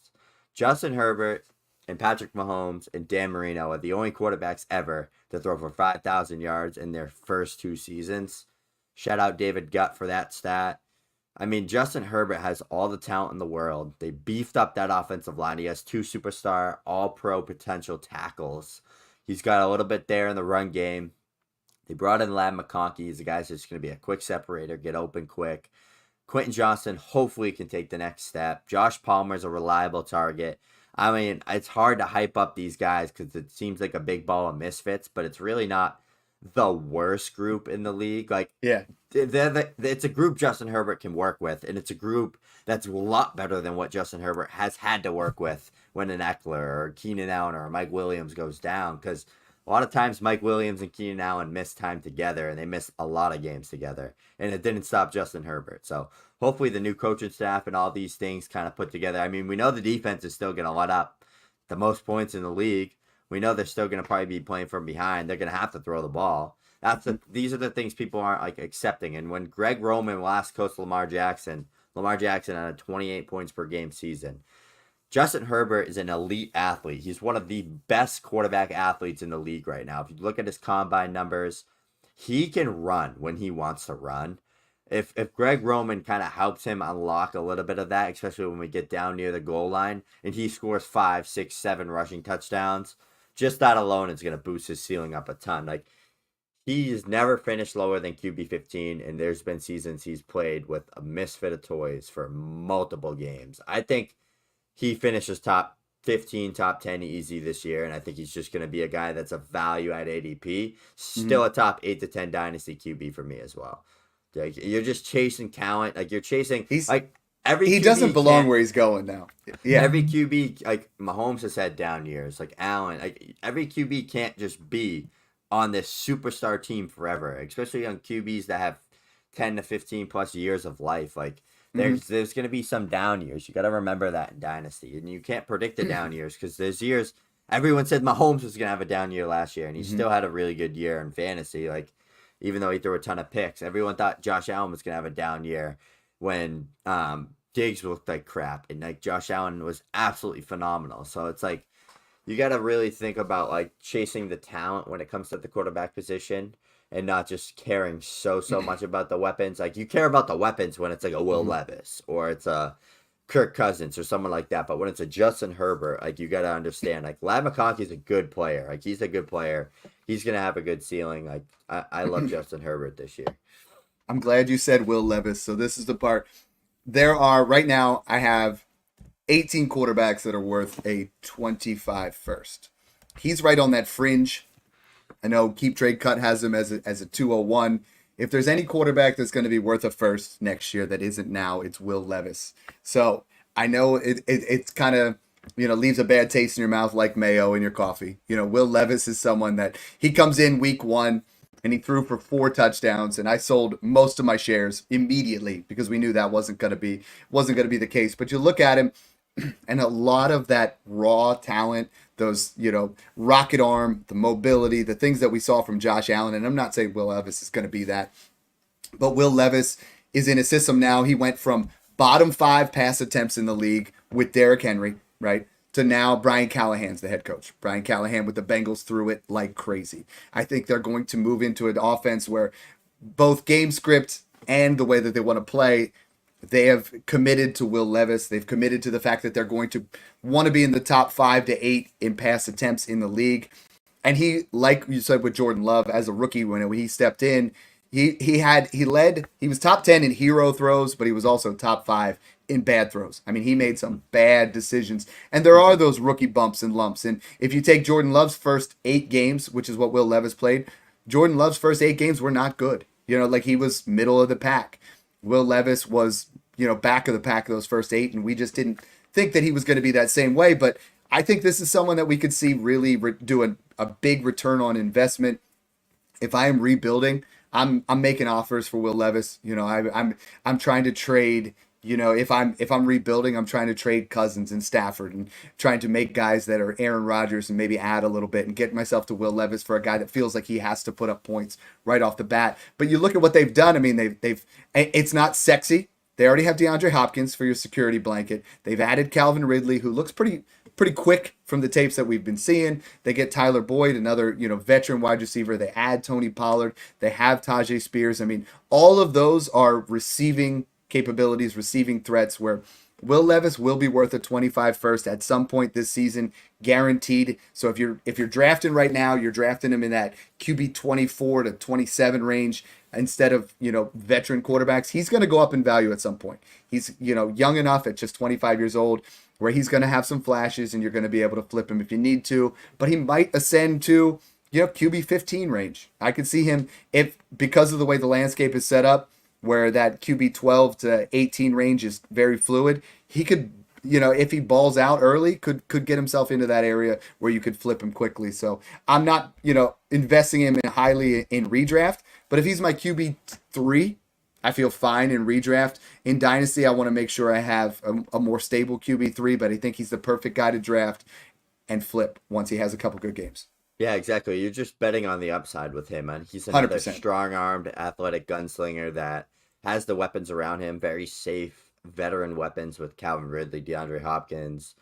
Justin Herbert and Patrick Mahomes and Dan Marino are the only quarterbacks ever to throw for 5,000 yards in their first 2 seasons. Shout out David Gutt for that stat. I mean, Justin Herbert has all the talent in the world. They beefed up that offensive line. He has 2 superstar, all-pro potential tackles. He's got a little bit there in the run game. They brought in Ladd McConkey. He's a guy that's just going to be a quick separator, get open quick. Quentin Johnston hopefully can take the next step. Josh Palmer's a reliable target. I mean, it's hard to hype up these guys because it seems like a big ball of misfits, but it's really not the worst group in the league. Like, Yeah. it's a group Justin Herbert can work with, and it's a group that's a lot better than what Justin Herbert has had to work with when an Eckler or Keenan Allen or Mike Williams goes down. Because a lot of times Mike Williams and Keenan Allen miss time together, and they miss a lot of games together, and it didn't stop Justin Herbert. So hopefully the new coaching staff and all these things kind of put together. I mean, we know the defense is still going to let up the most points in the league. We know they're still going to probably be playing from behind. They're going to have to throw the ball. These are the things people aren't like accepting. And when Greg Roman last coached Lamar Jackson had a 28 points per game season. Justin Herbert is an elite athlete. He's one of the best quarterback athletes in the league right now. If you look at his combine numbers, he can run when he wants to run. If Greg Roman kind of helps him unlock a little bit of that, especially when we get down near the goal line, and he scores 5, 6, 7 rushing touchdowns, just that alone is going to boost his ceiling up a ton. Like, he's never finished lower than QB15, and there's been seasons he's played with a misfit of toys for multiple games. I think he finishes top 15, top 10 easy this year, and I think he's just going to be a guy that's a value at ADP. Still a top 8 to 10 dynasty QB for me as well. Like, you're just chasing talent. Like, you're chasing every he QB doesn't belong where he's going now. Yeah. Every QB, like Mahomes has had down years. Like Allen, like every QB can't just be on this superstar team forever, especially on QBs that have 10 to 15 plus years of life. Like there's going to be some down years. You got to remember that in Dynasty. And you can't predict the down years because there's years everyone said Mahomes was going to have a down year last year, and he still had a really good year in fantasy. Like, even though he threw a ton of picks, everyone thought Josh Allen was going to have a down year when Diggs looked like crap, and like Josh Allen was absolutely phenomenal. So it's like you got to really think about like chasing the talent when it comes to the quarterback position, and not just caring so much about the weapons. Like, you care about the weapons when it's like a Will Levis or it's a Kirk Cousins or someone like that. But when it's a Justin Herbert, like, you got to understand, like, Ladd McConkey's a good player. Like, he's a good player. He's going to have a good ceiling. Like, I love Justin Herbert this year. I'm glad you said Will Levis. So this is the part. There are, right now, I have 18 quarterbacks that are worth a 25 first. He's right on that fringe. I know Keep Trade Cut has him as a 201. If there's any quarterback that's going to be worth a first next year that isn't now, it's Will Levis. So I know it's kind of, leaves a bad taste in your mouth like mayo in your coffee. Will Levis is someone that he comes in week 1 and he threw for 4 touchdowns, and I sold most of my shares immediately because we knew that wasn't going to be the case. But you look at him, and a lot of that raw talent, those, rocket arm, the mobility, the things that we saw from Josh Allen. And I'm not saying Will Levis is going to be that, but Will Levis is in a system now. He went from bottom 5 pass attempts in the league with Derrick Henry, right, to now Brian Callahan's the head coach. Brian Callahan with the Bengals threw it like crazy. I think they're going to move into an offense where both game script and the way that they want to play, they have committed to Will Levis. They've committed to the fact that they're going to want to be in the top 5 to 8 in pass attempts in the league. And he, like you said with Jordan Love, as a rookie when he stepped in, he was top 10 in hero throws, but he was also top 5 in bad throws. I mean, he made some bad decisions. And there are those rookie bumps and lumps. And if you take Jordan Love's first 8 games, which is what Will Levis played, Jordan Love's first 8 games were not good. Like he was middle of the pack. Will Levis was, back of the pack those first 8, and we just didn't think that he was going to be that same way. But I think this is someone that we could see really do a big return on investment. If I am rebuilding, I'm making offers for Will Levis. I'm trying to trade. If I'm rebuilding, I'm trying to trade Cousins and Stafford and trying to make guys that are Aaron Rodgers and maybe add a little bit and get myself to Will Levis for a guy that feels like he has to put up points right off the bat. But you look at what they've done. I mean, they've it's not sexy. They already have DeAndre Hopkins for your security blanket. They've added Calvin Ridley, who looks pretty quick from the tapes that we've been seeing. They get Tyler Boyd, another veteran wide receiver. They add Tony Pollard. They have Tajay Spears. I mean, all of those are receiving capabilities, receiving threats, where Will Levis will be worth a 25 first at some point this season, guaranteed. So if you're drafting right now, you're drafting him in that QB 24 to 27 range instead of veteran quarterbacks. He's going to go up in value at some point. He's young enough at just 25 years old where he's going to have some flashes and you're going to be able to flip him if you need to. But he might ascend to QB 15 range. I could see him, if because of the way the landscape is set up, where that QB 12 to 18 range is very fluid, he could, if he balls out early, could get himself into that area where you could flip him quickly. So I'm not, investing him in highly in redraft, but if he's my QB 3, I feel fine in redraft. In Dynasty, I want to make sure I have a more stable QB 3, but I think he's the perfect guy to draft and flip once he has a couple good games. Yeah, exactly. You're just betting on the upside with him, and he's another 100%. strong-armed, athletic gunslinger that has the weapons around him. Very safe veteran weapons with Calvin Ridley, DeAndre Hopkins,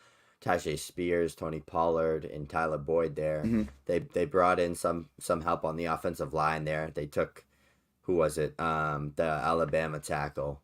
Tajay Spears, Tony Pollard, and Tyler Boyd there. Mm-hmm. They brought in some help on the offensive line there. They took, who was it? The Alabama tackle.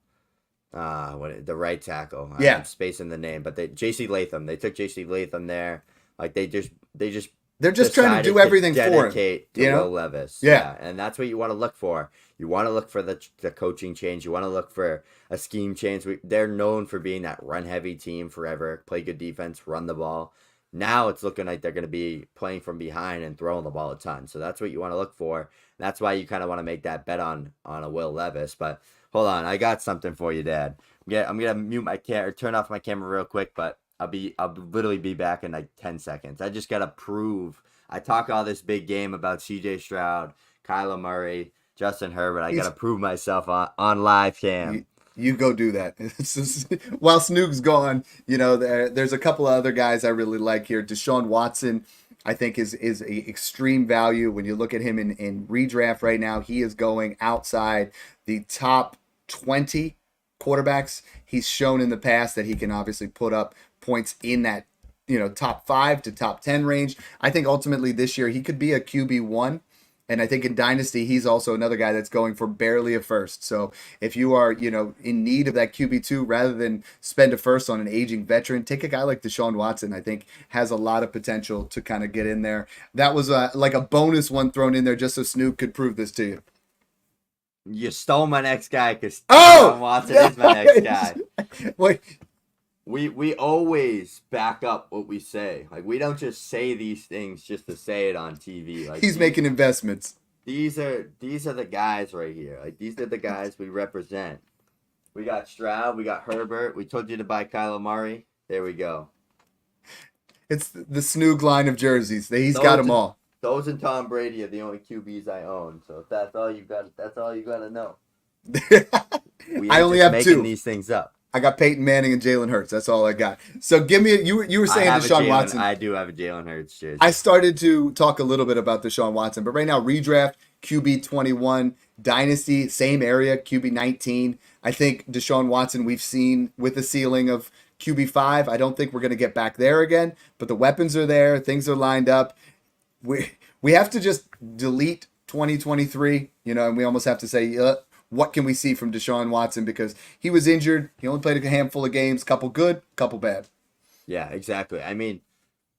The right tackle. Yeah. I'm spacing the name, but J.C. Latham. They took J.C. Latham there. Like they're just trying to do everything for him. Dedicate to Will Levis. Yeah. And that's what you want to look for. You want to look for the coaching change. You want to look for a scheme change. They're known for being that run-heavy team forever. Play good defense, run the ball. Now it's looking like they're going to be playing from behind and throwing the ball a ton. So that's what you want to look for. That's why you kind of want to make that bet on a Will Levis. But hold on, I got something for you, Dad. I'm gonna mute my camera, turn off my camera real quick, but I'll literally be back in like 10 seconds. I just gotta prove. I talk all this big game about C.J. Stroud, Kyler Murray, Justin Herbert. I gotta prove myself on live cam. You go do that. While Snoog's gone, there's a couple of other guys I really like here. Deshaun Watson, I think is a extreme value. When you look at him in redraft right now, he is going outside the top 20 quarterbacks. He's shown in the past that he can obviously put up points in that top 5 to top 10 range. I think ultimately this year he could be a QB1. And I think in Dynasty, he's also another guy that's going for barely a first. So if you are, in need of that QB2, rather than spend a first on an aging veteran, take a guy like Deshaun Watson. I think has a lot of potential to kind of get in there. That was like a bonus one thrown in there just so Snoop could prove this to you. You stole my next guy because Deshaun Watson is my next guy. Wait. We always back up what we say. Like, we don't just say these things just to say it on TV. Like, he's making investments. These are the guys right here. Like, these are the guys we represent. We got Stroud, we got Herbert. We told you to buy Kyler Murray. There we go. It's the Snoog line of jerseys. He's got them all. Those and Tom Brady are the only QBs I own. So if that's all you got, that's all you got to know. I only have making 2. These things up. I got Peyton Manning and Jalen Hurts. That's all I got. So give me you were saying Deshaun Watson. I do have a Jalen Hurts jersey. I started to talk a little bit about Deshaun Watson, but right now redraft QB 21, Dynasty same area QB 19. I think Deshaun Watson we've seen with the ceiling of QB 5. I don't think we're going to get back there again, but the weapons are there, things are lined up. We have to just delete 2023, and we almost have to say what can we see from Deshaun Watson? Because he was injured. He only played a handful of games, couple good, couple bad. Yeah, exactly. I mean,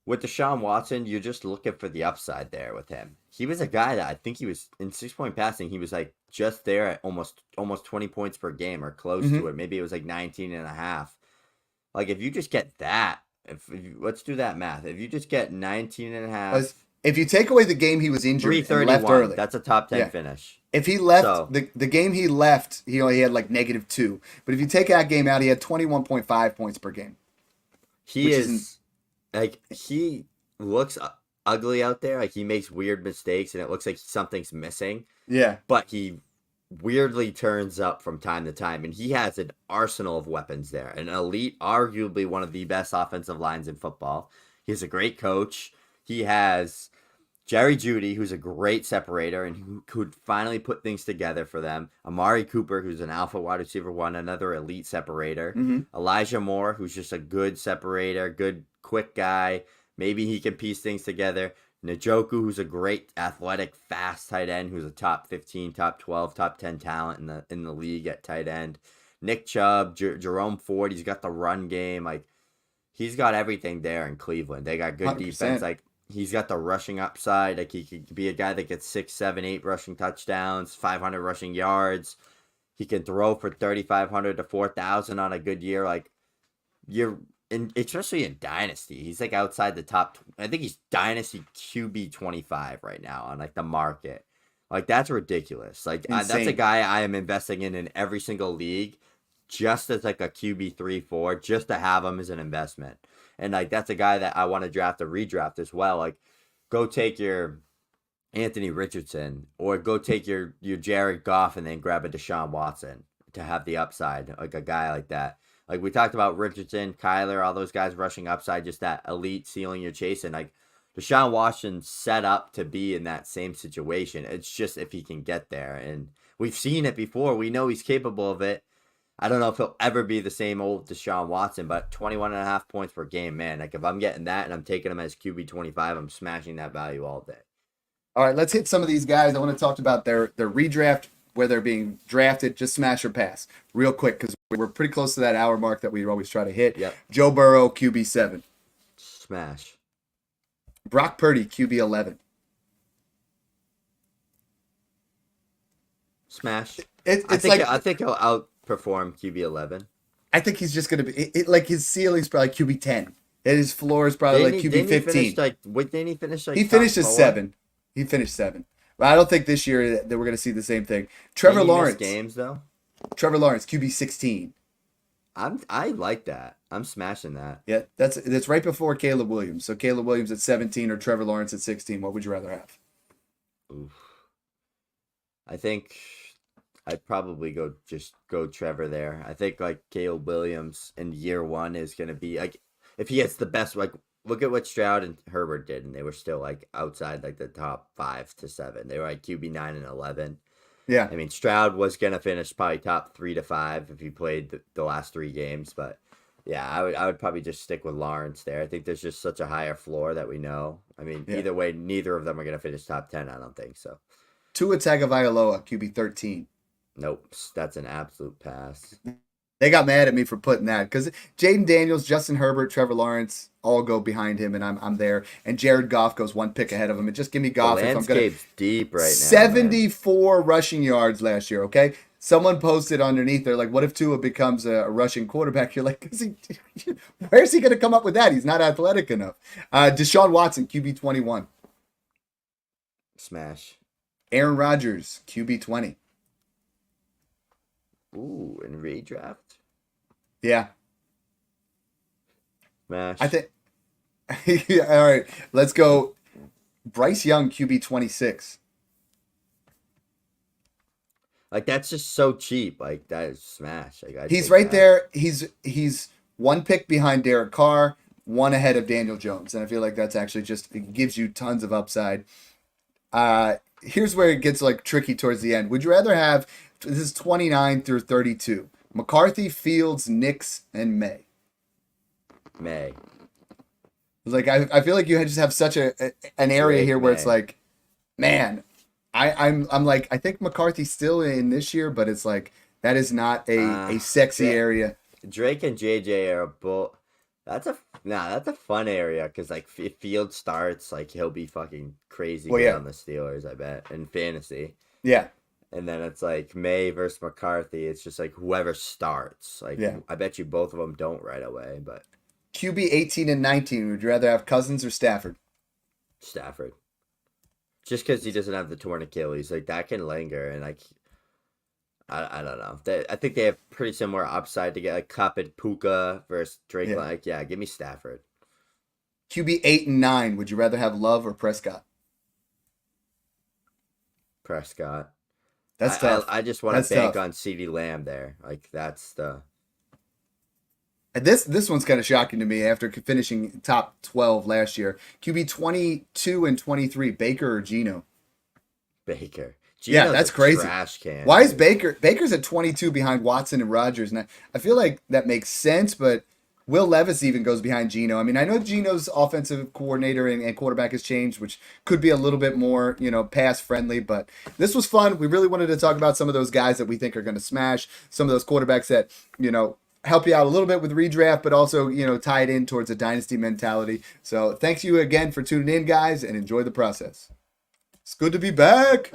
with Deshaun Watson, you're just looking for the upside there with him. he was a guy that I think he was in 6 point passing. He was like just there at almost 20 points per game or close Hmm. to it. Maybe it was like 19 and a half. Like if you just get that, let's do that math. If you just get 19 and a As- half, If you take away the game he was injured and left 331, early, that's a top 10 yeah. finish. If he left So the game he left, he only had like -2. But if you take that game out, he had 21.5 points per game, he which isn't. is like he looks ugly out there. Like he makes weird mistakes and it looks like something's missing, Yeah. but he weirdly turns up from time to time and he has an arsenal of weapons there. An elite, arguably one of the best offensive lines in football. He's a great coach. He has Jerry Jeudy, who's a great separator and who could finally put things together for them. Amari Cooper, who's an alpha wide receiver one, another elite separator. Hmm. Elijah Moore, who's just a good separator, good quick guy. Maybe he can piece things together. Njoku, who's a great athletic, fast tight end, who's a top 15, top 12, top 10 talent in the league at tight end. Nick Chubb, Jerome Ford, he's got the run game. Like he's got everything there in Cleveland. They got good defense. 100%. Like he's got the rushing upside. Like he could be a guy that gets 6, 7, 8 rushing touchdowns, 500 rushing yards. He can throw for 3,500 to 4,000 on a good year. Like you're especially in dynasty. He's like outside the top. I think he's dynasty QB 25 right now on like the market. Like that's ridiculous. Like that's a Insane. guy I am investing in every single league, just as like a QB 3-4, just to have him as an investment. And like that's a guy that I want to draft or redraft as well. Like go take your Anthony Richardson or go take your Jared Goff and then grab a Deshaun Watson to have the upside, like a guy like that. Like we talked about Richardson, Kyler, all those guys rushing upside, just that elite ceiling you're chasing. Like Deshaun Watson's set up to be in that same situation. It's just if he can get there. And we've seen it before. We know he's capable of it. I don't know if he'll ever be the same old Deshaun Watson, but 21 and a half points per game, man. Like if I'm getting that and I'm taking him as QB 25, I'm smashing that value all day. All right, let's hit some of these guys. I want to talk about their redraft, where they're being drafted. Just smash or pass, real quick, because we're pretty close to that hour mark that we always try to hit. Yep. Joe Burrow, QB7. Smash. Brock Purdy, QB11. Smash. It's like I think he'll outperform QB11. I think he's just gonna be like his ceiling's probably QB10, and his floor is probably like Didn't he QB15. finish like? Wait, didn't he finish like? He top finished as 4? 7. He finished 7. But I don't think this year that we're gonna see the same thing. Trevor Didn't he miss Lawrence, games though. Trevor Lawrence, QB16. I like that. I'm smashing that. Yeah, that's right before Caleb Williams. So Caleb Williams at 17 or Trevor Lawrence at 16. What would you rather have? Oof. I think I'd probably go Trevor there. I think like Caleb Williams in year one is gonna be like if he gets the best. Like look at what Stroud and Herbert did, and they were still like outside like the top 5 to 7. They were like QB 9 and 11. Yeah, I mean, Stroud was gonna finish probably top 3 to 5 if he played the last 3 games, but yeah, I would probably just stick with Lawrence there. I think there's just such a higher floor that we know. I mean, yeah. either way, neither of them are gonna finish top 10. I don't think so. Tua Tagovailoa, QB13. Nope, that's an absolute pass. They got mad at me for putting that because Jaden Daniels, Justin Herbert, Trevor Lawrence all go behind him, and I'm there. And Jared Goff goes one pick ahead of him. And just give me The Goff if I'm gonna landscape's deep right now. 74 rushing yards last year. Okay, someone posted underneath there like, "What if Tua becomes a rushing quarterback?" You're like, where's he gonna come up with that? He's not athletic enough. Deshaun Watson, QB21. Smash. Aaron Rodgers, QB20. Ooh, in redraft? Yeah, Smash. I think. Yeah, all right, let's go. Bryce Young, QB26. Like that's just so cheap. Like that is smash. Like I'd He's take right that. there. He's one pick behind Derek Carr, one ahead of Daniel Jones, and I feel like that's actually just it gives you tons of upside. Here's where it gets like tricky towards the end. Would you rather have this is 29 through 32? McCarthy, Fields, Nix, and May. May. Like I feel like you just have such an area Drake here where it's May. like, man, I'm like I think McCarthy's still in this year, but it's like that is not a sexy Drake- area. Drake and JJ are both. That's a fun area because like if Field starts, like he'll be fucking crazy Well, good yeah, on the Steelers, I bet, in fantasy. yeah, And then it's like May versus McCarthy. It's just like whoever starts. Like yeah. I bet you both of them don't right away, but QB 18 and 19. Would you rather have Cousins or Stafford? Stafford, just because he doesn't have the torn Achilles, like that can linger, and like I don't know. I think they have pretty similar upside to get like Cup and Puka versus Drake. Yeah. Like yeah, give me Stafford. QB 8 and 9. Would you rather have Love or Prescott? Prescott. That's tough. I just want That's to bank tough. on CeeDee Lamb there. Like that's the And this one's kind of shocking to me after finishing top 12 last year. QB 22 and 23. Baker or Geno? Baker. Yeah, Geno's that's a crazy. trash can. Why is dude. Baker's at 22 behind Watson and Rodgers? And I feel like that makes sense, but Will Levis even goes behind Geno. I mean, I know Geno's offensive coordinator and quarterback has changed, which could be a little bit more, pass friendly, but this was fun. We really wanted to talk about some of those guys that we think are going to smash, some of those quarterbacks that, help you out a little bit with redraft, but also, tie it in towards a dynasty mentality. So thanks you again for tuning in, guys, and enjoy the process. It's good to be back.